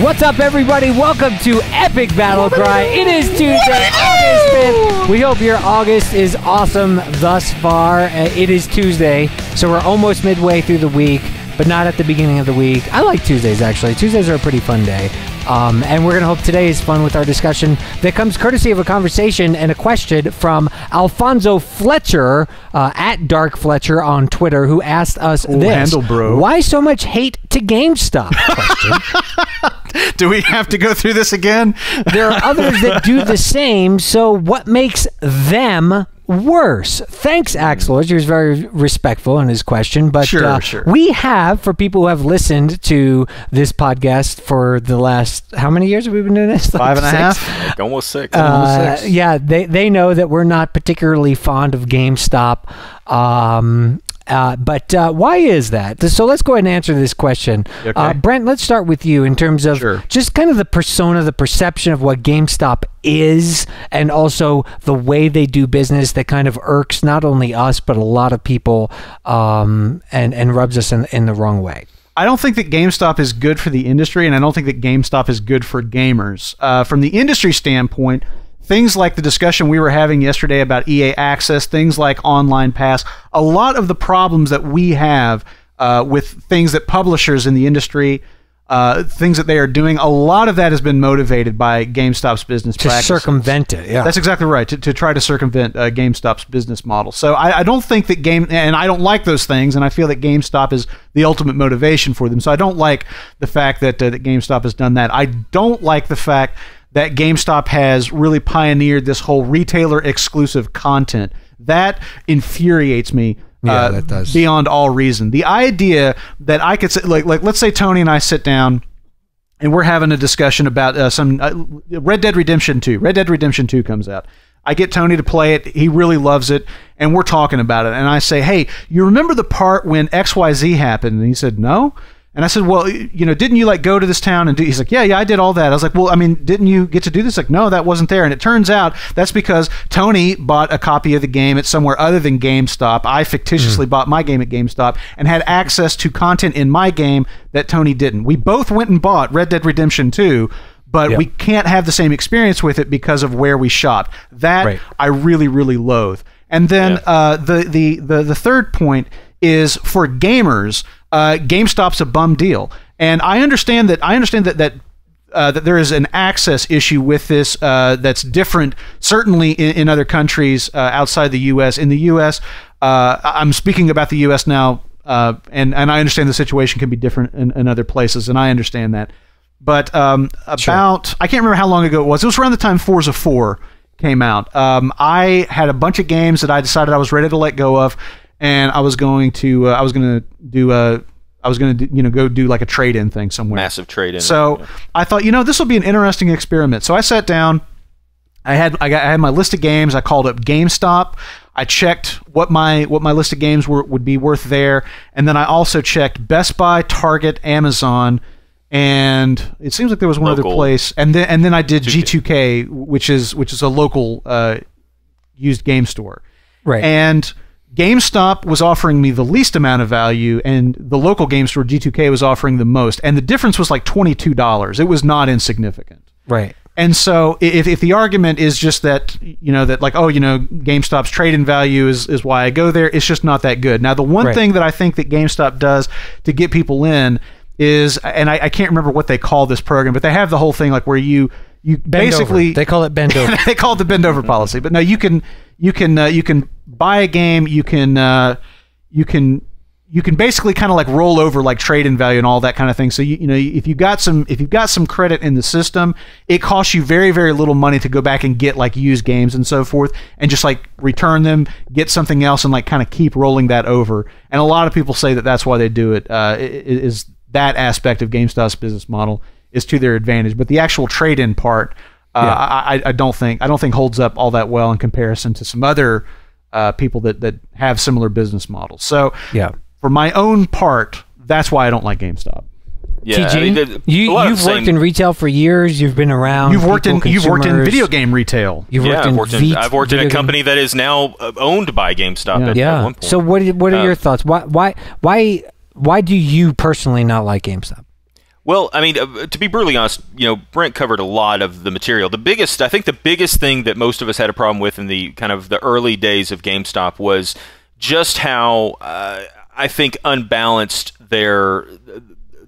What's up, everybody? Welcome to Epic Battle Cry. It is Tuesday, August 5th. We hope your August is awesome thus far. It is Tuesday, so we're almost midway through the week, but not at the beginning of the week. I like Tuesdays, actually. Tuesdays are a pretty fun day. And we're going to hope today is fun with our discussion that comes courtesy of a conversation and a question from Alfonso Fletcher, at Dark Fletcher on Twitter, who asked us this. Handle, bro. Why so much hate to GameStop? Do we have to go through this again? There are others that do the same, so what makes them worse? Thanks, Axel. He was very respectful in his question, but sure. We have, for people who have listened to this podcast for the last, how many years have we been doing this? Like 5.5? Like almost 6. Yeah, they know that we're not particularly fond of GameStop. But why is that? So let's go ahead and answer this question. Okay. Brent, let's start with you in terms of just kind of the persona, the perception of what GameStop is, and also the way they do business that kind of irks not only us, but a lot of people, and rubs us in the wrong way. I don't think that GameStop is good for the industry, and I don't think that GameStop is good for gamers. From the industry standpoint, things like the discussion we were having yesterday about EA Access, things like Online Pass, a lot of the problems that we have with things that publishers in the industry, things that they are doing, a lot of that has been motivated by GameStop's business practices. To circumvent it, yeah. That's exactly right, to try to circumvent GameStop's business model. So I don't think that and I don't like those things, and I feel that GameStop is the ultimate motivation for them. So I don't like the fact that, that GameStop has done that. I don't like the fact that GameStop has really pioneered this whole retailer exclusive content. That infuriates me. Yeah, that does. Beyond all reason. The idea that I could say, like let's say Tony and I sit down and we're having a discussion about some Red Dead Redemption 2. Red Dead Redemption 2 comes out. I get Tony to play it. He really loves it, and we're talking about it. And I say, hey, you remember the part when XYZ happened? And he said, no. And I said, well, you know, didn't you like go to this town and do? He's like, yeah, I did all that. I was like, well, I mean, didn't you get to do this? Like, no, that wasn't there. And it turns out that's because Tony bought a copy of the game at somewhere other than GameStop. I fictitiously bought my game at GameStop and had access to content in my game that Tony didn't. We both went and bought Red Dead Redemption 2, but we can't have the same experience with it because of where we shopped. That I really, really loathe. And then the third point is for gamers. GameStop's a bum deal, and I understand that that there is an access issue with this that's different, certainly in other countries outside the U.S. In the U.S., I'm speaking about the U.S. now, and I understand the situation can be different in other places, and I understand that. But I can't remember how long ago it was. It was around the time Forza 4 came out. I had a bunch of games that I decided I was ready to let go of. And I was going to go do like a trade-in thing somewhere. Massive trade-in. So I thought, this will be an interesting experiment. So I sat down. I had my list of games. I called up GameStop. I checked what my list of games would be worth there, and then I also checked Best Buy, Target, Amazon, and it seems like there was one other place. And then I did G2K, which is a local used game store. Right. And GameStop was offering me the least amount of value, and the local game store, G2K, was offering the most. And the difference was like $22. It was not insignificant. Right. And so if the argument is just that, GameStop's trade-in value is why I go there, it's just not that good. Now, the one thing that I think that GameStop does to get people in is, and I can't remember what they call this program, but they have the whole thing like where you basically... They call it bend over. They call it the bend over policy. But no, you can buy a game, you can basically kind of like roll over like trade-in value and all that kind of thing. So if you've got some credit in the system, it costs you very, very little money to go back and get like used games and so forth, and just like return them, get something else, and like kind of keep rolling that over. And a lot of people say that that's why they do it. Is that aspect of GameStop's business model is to their advantage, but the actual trade-in part, I don't think holds up all that well in comparison to some other people that have similar business models. So for my own part, that's why I don't like GameStop. Yeah, TG, you've worked in retail for years. You've been around. You've worked in video game retail. I've worked in a company that is now owned by GameStop. At one point. So what are your thoughts? Why do you personally not like GameStop? Well, I mean, to be brutally honest, Brent covered a lot of the material. I think the biggest thing that most of us had a problem with in the kind of the early days of GameStop was just how I think unbalanced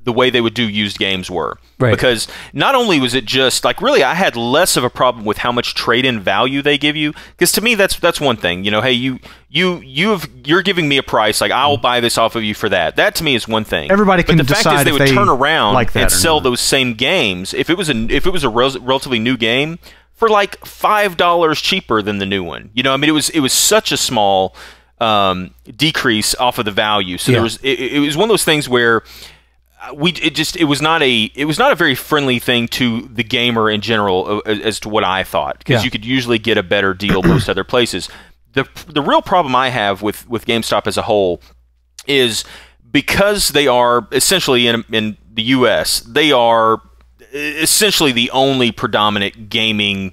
the way they would do used games were. Right. Because not only was it just like, really, I had less of a problem with how much trade-in value they give you, because to me that's one thing. Hey, you're giving me a price, like I'll buy this off of you for that. That to me is one thing. Everybody can decide. But the fact is they would turn around like and sell those same games if it was a relatively new game for like $5 cheaper than the new one. I mean, it was such a small decrease off of the value. So it was one of those things where it was not a very friendly thing to the gamer in general as to what I thought, because you could usually get a better deal most other places. The real problem I have with GameStop as a whole is because they are essentially in the US, they are essentially the only predominant gaming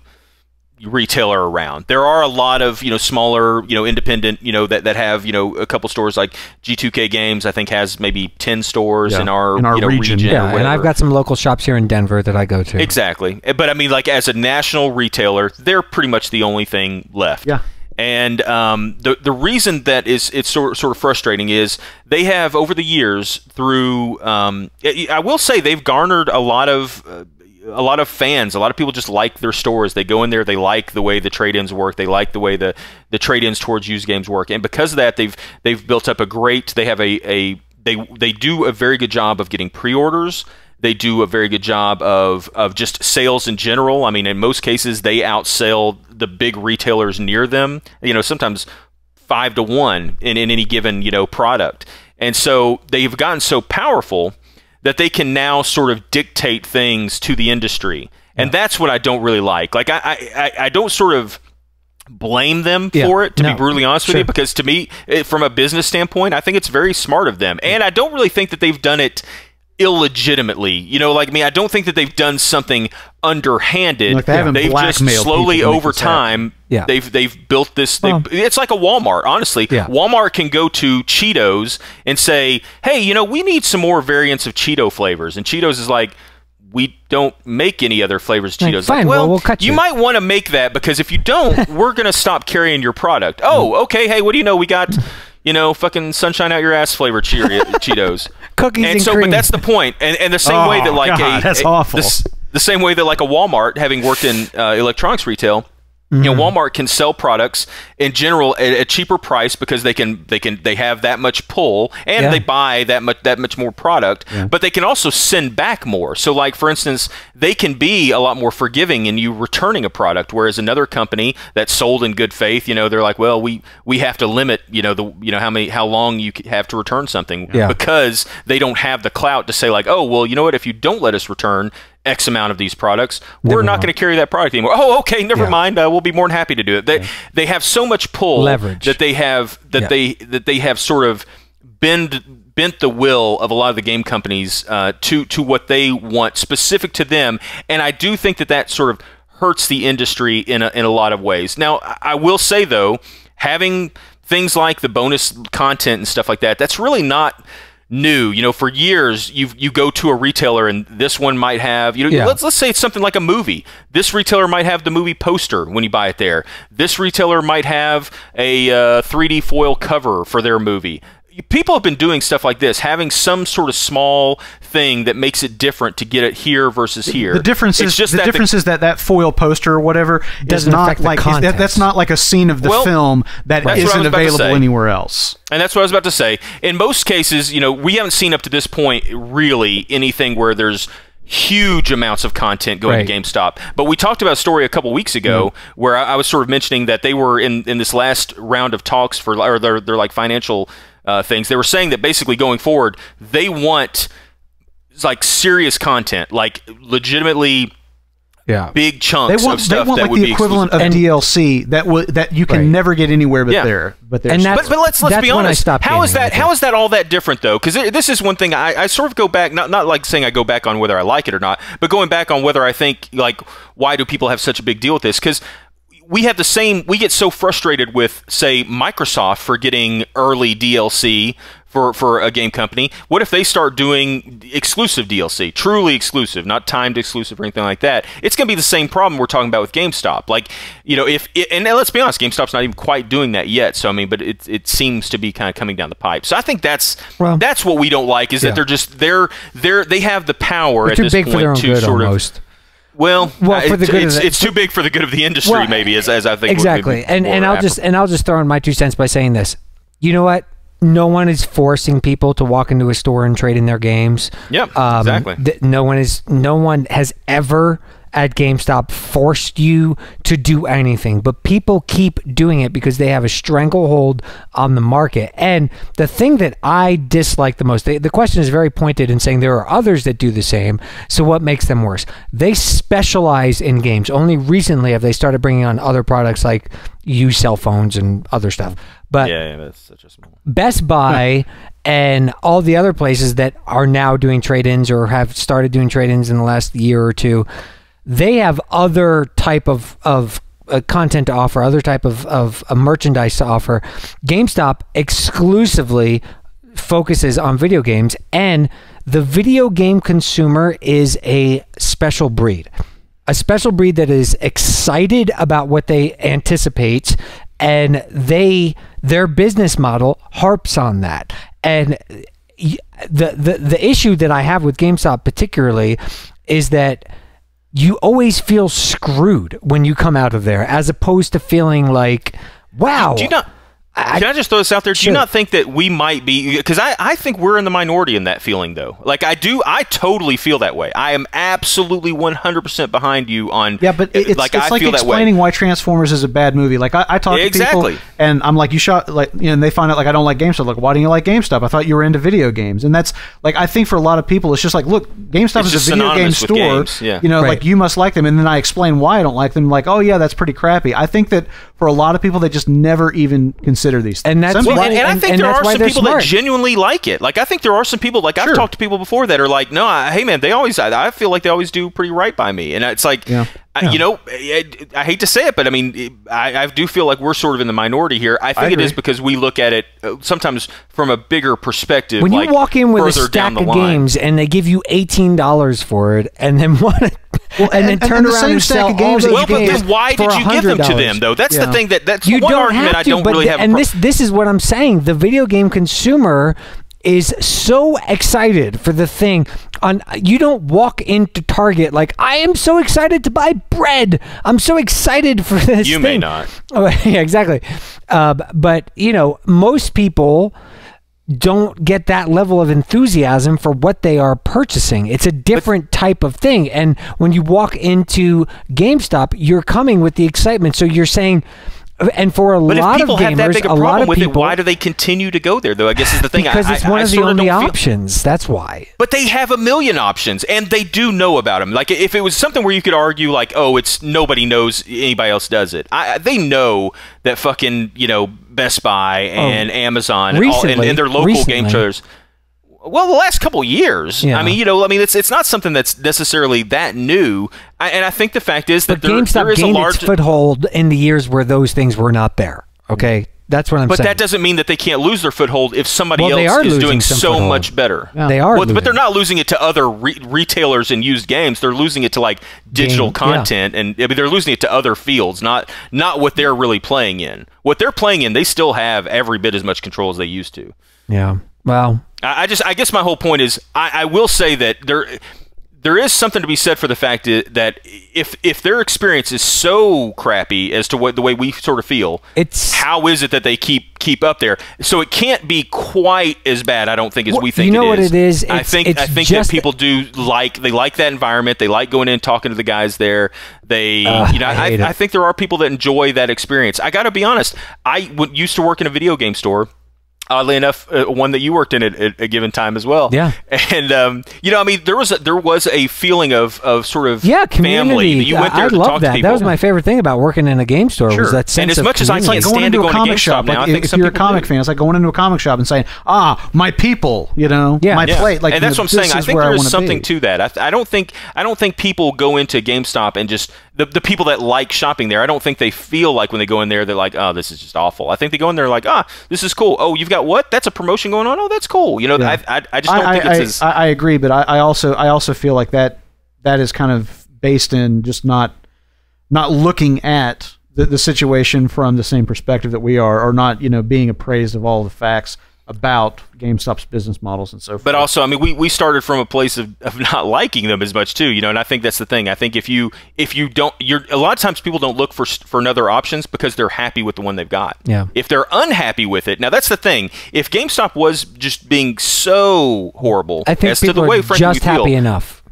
retailer around. There are a lot of smaller independent that have a couple stores, like G2K Games I think has maybe 10 stores in our region. Yeah, and I've got some local shops here in Denver that I go to. Exactly. But I mean, like, as a national retailer, they're pretty much the only thing left. Yeah. And the reason that it's sort of frustrating is they have, over the years, through I will say they've garnered a lot of fans. A lot of people just like their stores. They go in there, they like the way the trade-ins work, they like the way the trade-ins towards used games work, and because of that, they've built up they do a very good job of getting pre-orders. They do a very good job of just sales in general. I mean, in most cases, they outsell the big retailers near them, sometimes 5-to-1 in any given product. And so they've gotten so powerful that they can now sort of dictate things to the industry. And that's what I don't really like. Like, I don't sort of blame them for it, to be brutally honest with you, because to me, from a business standpoint, I think it's very smart of them. And I don't really think that they've done it illegitimately. I don't think that they've done something underhanded. Like they've just slowly over time they've built this. It's like a Walmart, honestly. Walmart can go to Cheetos and say, hey, we need some more variants of Cheeto flavors, and Cheetos is like, we don't make any other flavors of Cheetos. Fine, like, we'll cut you. You might want to make that, because if you don't, we're going to stop carrying your product. Oh, okay. Hey, what do you know? We got fucking sunshine out your ass flavored Cheetos. Cookies and cream. But that's the point. And the same way that that's awful. The same way that like a Walmart, having worked in electronics retail, Walmart can sell products in general at a cheaper price because they have that much pull, and they buy that much more product, but they can also send back more. So, like, for instance, they can be a lot more forgiving in you returning a product, whereas another company that's sold in good faith, they're like, well, we have to limit how long you have to return something, because they don't have the clout to say, like, oh, well, you know what, if you don't let us return X amount of these products, we're not going to carry that product anymore. Oh, okay, never mind. We'll be more than happy to do it. They have so much pull, leverage, that they have they have sort of bent the will of a lot of the game companies to what they want specific to them, and I do think that sort of hurts the industry in a lot of ways. Now, I will say though, having things like the bonus content and stuff like that's really not new. For years, you go to a retailer and this one might have, let's say it's something like a movie. This retailer might have the movie poster when you buy it there. This retailer might have a 3D foil cover for their movie. People have been doing stuff like this, having some sort of small thing that makes it different to get it here versus here. The difference is that foil poster or whatever doesn't affect the context. That's not like a scene of the film that isn't available anywhere else. And that's what I was about to say. In most cases, we haven't seen up to this point really anything where there's huge amounts of content going to GameStop. But we talked about a story a couple weeks ago where I was sort of mentioning that they were in this last round of talks for their like financial things. They were saying that basically going forward, they want like serious content, like legitimately big chunks of stuff they want that like would the be equivalent of DLC that you can never get anywhere but there. But let's be honest. How is that all that different though? Because this is one thing I sort of go back, not like saying I go back on whether I like it or not, but going back on whether I think like why do people have such a big deal with this? Because we get so frustrated with, say, Microsoft for getting early DLC for a game company. What if they start doing exclusive DLC, truly exclusive, not timed exclusive or anything like that? It's going to be the same problem we're talking about with GameStop. Like, and let's be honest, GameStop's not even quite doing that yet. So I mean, but it seems to be kind of coming down the pipe. So I think that's what we don't like is that they have the power at this point to sort of. Well, for the good it's too big for the good of the industry, maybe, as I think. Exactly, and I'll just throw in my 2 cents by saying this. You know what? No one is forcing people to walk into a store and trade in their games. Yep, exactly. No one has ever at GameStop forced you to do anything, but people keep doing it because they have a stranglehold on the market. And the thing that I dislike the most, the question is very pointed in saying there are others that do the same, so what makes them worse? They specialize in games. Only recently have they started bringing on other products like used cell phones and other stuff. But that's such a small. Best Buy and all the other places that are now doing trade-ins or have started doing trade-ins in the last year or two, they have other type of content to offer, other type of merchandise to offer. GameStop exclusively focuses on video games, and the video game consumer is a special breed. A special breed that is excited about what they anticipate, and their business model harps on that. And the issue that I have with GameStop particularly is that you always feel screwed when you come out of there, as opposed to feeling like, wow. Do you not? Can I just throw this out there? Do you not think that we might be, because I think we're in the minority in that feeling, though. Like, I totally feel that way. I am absolutely 100% behind you on. Yeah, but it's like explaining why Transformers is a bad movie. Like, I talk to people, and I'm like, and they find out like I don't like GameStop. Like, why don't you like GameStop? I thought you were into video games, and that's like, I think for a lot of people, it's just like, look, GameStop is a video game store. Like you must like them, and then I explain why I don't like them. Like, oh yeah, that's pretty crappy. I think that for a lot of people, they just never even consider these things. And that's why, and I think there are some people that genuinely like it. Like, I think there are some people, like, I've talked to people before that are like, no, hey man, I feel like they always do pretty right by me. And it's like, you know, I hate to say it, but I mean, I do feel like we're sort of in the minority here. I think it is because we look at it sometimes from a bigger perspective. When you walk in with a stack of games and they give you $18 for it, and then turn around and sell all those games. Well, but then why did you give them to them, though? That's the thing that's one argument I don't really have. And this is what I'm saying. The video game consumer is so excited for the thing. You don't walk into Target like, I am so excited to buy bread. I'm so excited for this You thing. may not. Oh, yeah, exactly. But, you know, most people don't get that level of enthusiasm for what they are purchasing. It's a different type of thing. And when you walk into GameStop, you're coming with the excitement. So you're saying, and for a lot of gamers, but if people have that big a problem with it, why do they continue to go there, though? I guess is the thing. Because it's one of the only options. That's why. But they have a million options, and they do know about them. Like, if it was something where you could argue, like, oh, it's nobody knows anybody else does it. They know that fucking, you know, Best Buy and Amazon and their local game trailers. Well, the last couple of years. Yeah. I mean, it's not something that's necessarily that new. And I think the fact is that there is a large its foothold in the years where those things were not there. Okay, that's what I'm saying. But that doesn't mean that they can't lose their foothold if somebody else is doing so much better. Yeah. They are, but they're not losing it to other retailers and used games. They're losing it to like digital content, and I mean, they're losing it to other fields, not what they're really playing in. What they're playing in, they still have every bit as much control as they used to. Yeah. Well, I guess my whole point is, I will say that there is something to be said for the fact that if their experience is so crappy as to the way we sort of feel, how is it that they keep up there? So it can't be quite as bad, I don't think, as we think it is. You know what it is? I think that people they like that environment. They like going in and talking to the guys there. I think there are people that enjoy that experience. I got to be honest. I used to work in a video game store. Oddly enough, one that you worked in at a given time as well. Yeah. And you know, I mean, there was a feeling of sort of community. family. You went there I to love talk that. to people. That was my favorite thing about working in a game store. Sure. Was that sense and as of much as I community. can't stand to go into a GameStop shop now, I think if some you're a people comic do. fan, it's like going into a comic shop and saying, my people, you know, my plate. Like, and that's what I'm saying. I think there is something to to that. I don't think people go into GameStop and just the people that like shopping there. I don't think they feel like when they go in there they're like, oh, this is just awful. I think they go in there like, this is cool. Oh, you've got what? That's a promotion going on. Oh, that's cool. You know, I just don't think it's as. I agree, but I also feel like that is kind of based in just not looking at the situation from the same perspective that we are, or not, you know, being appraised of all the facts about GameStop's business models and so forth. But also, I mean, we started from a place of not liking them as much too, you know, and I think that's the thing. I think if you don't, a lot of times people don't look for other options because they're happy with the one they've got. Yeah. If they're unhappy with it, now that's the thing. If GameStop was just being so horrible, I think as people to the way, are frankly, just happy enough.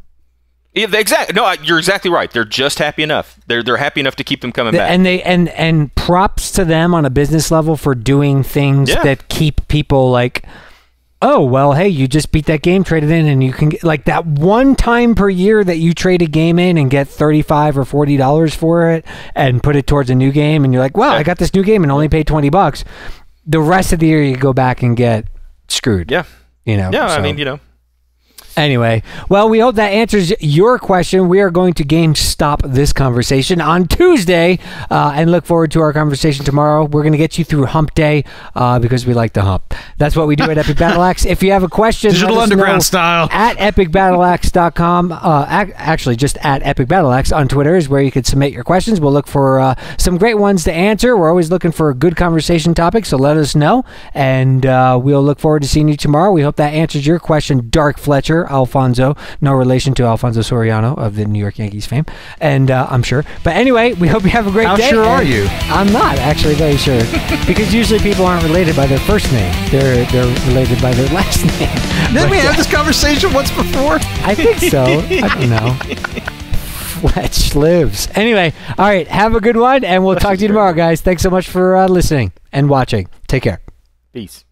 Yeah, exactly. No, you're exactly right. They're just happy enough. They're happy enough to keep them coming back. And and props to them on a business level for doing things that keep people like, oh, well, hey, you just beat that game, trade it in, and you can get like that one time per year that you trade a game in and get $35 or $40 for it and put it towards a new game, and you're like, wow, I got this new game and only paid $20. The rest of the year you go back and get screwed. Yeah. You know. Yeah, so. I mean, you know. Anyway, well, we hope that answers your question. We are going to GameStop this conversation on Tuesday and look forward to our conversation tomorrow. We're going to get you through hump day because we like to hump. That's what we do at Epic Battle Axe. If you have a question, Digital Underground style. At EpicBattleAxe.com. Actually, just at EpicBattleAxe on Twitter is where you can submit your questions. We'll look for some great ones to answer. We're always looking for a good conversation topic, so let us know. And we'll look forward to seeing you tomorrow. We hope that answers your question, Dark Fletcher. Alfonso, no relation to Alfonso Soriano of the New York Yankees fame, and I'm sure. But anyway, we hope you have a great day. How sure are you? I'm not actually very sure, because usually people aren't related by their first name; they're related by their last name. Didn't we have this conversation once before? I think so. I don't know. Fletch lives. Anyway, all right. Have a good one, and we'll talk to you tomorrow, guys. Thanks so much for listening and watching. Take care. Peace.